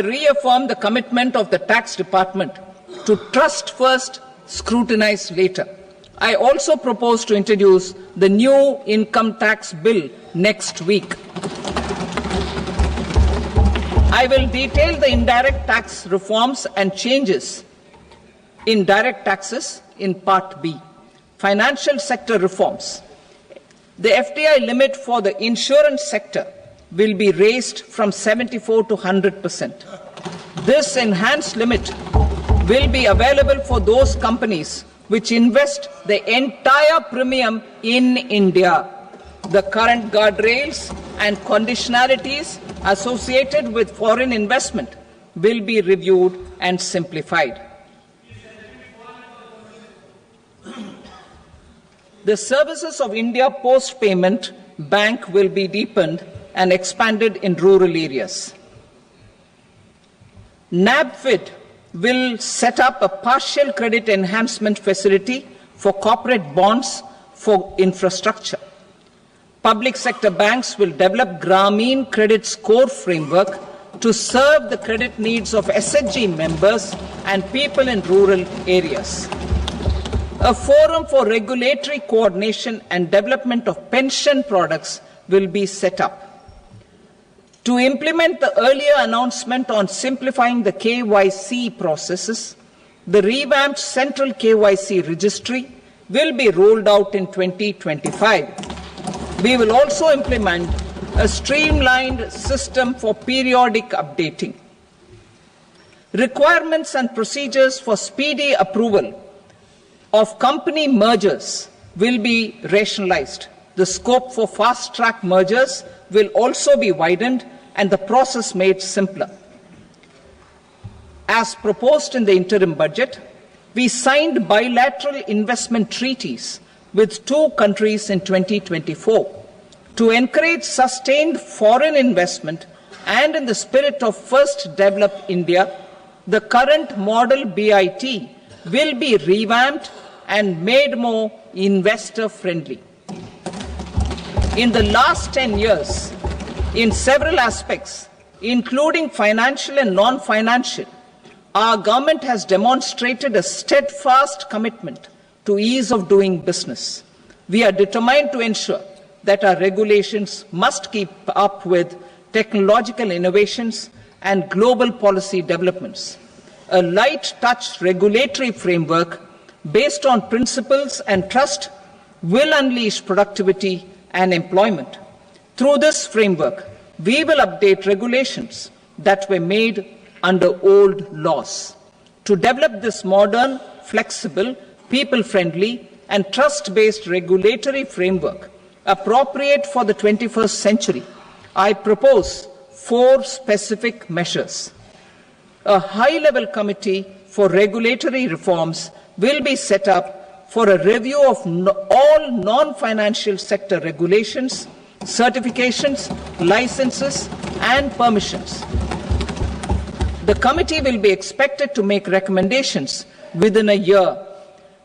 reaffirm the commitment of the tax department to trust first, scrutinize later. I also propose to introduce the new income tax bill next week. I will detail the indirect tax reforms and changes in direct taxes in Part B. Financial sector reforms. The FDI limit for the insurance sector will be raised from 74 to 100%. This enhanced limit will be available for those companies which invest the entire premium in India. The current guardrails and conditionalities associated with foreign investment will be reviewed and simplified. The services of India Post Payment Bank will be deepened and expanded in rural areas. NABFID will set up a partial credit enhancement facility for corporate bonds for infrastructure. Public sector banks will develop Grameen Credit Score framework to serve the credit needs of SHG members and people in rural areas. A forum for regulatory coordination and development of pension products will be set up. To implement the earlier announcement on simplifying the KYC processes, the revamped Central KYC Registry will be rolled out in 2025. We will also implement a streamlined system for periodic updating. Requirements and procedures for speedy approval of company mergers will be rationalized. The scope for fast-track mergers will also be widened and the process made simpler. As proposed in the interim budget, we signed bilateral investment treaties with 2 countries in 2024 to encourage sustained foreign investment, and in the spirit of First Develop India, the current model BIT will be revamped and made more investor-friendly. In the last 10 years, in several aspects, including financial and non-financial, our government has demonstrated a steadfast commitment to ease of doing business. We are determined to ensure that our regulations must keep up with technological innovations and global policy developments. A light-touch regulatory framework based on principles and trust will unleash productivity and employment. Through this framework, we will update regulations that were made under old laws. To develop this modern, flexible, people-friendly, and trust-based regulatory framework appropriate for the 21st century, I propose 4 specific measures. A high-level committee for regulatory reforms will be set up for a review of all non-financial sector regulations, certifications, licenses, and permissions. The committee will be expected to make recommendations within a year.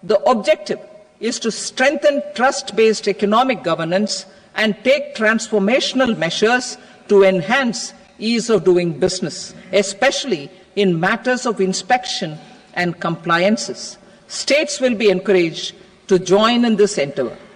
The objective is to strengthen trust-based economic governance and take transformational measures to enhance ease of doing business, especially in matters of inspection and compliances. States will be encouraged to join in this endeavor.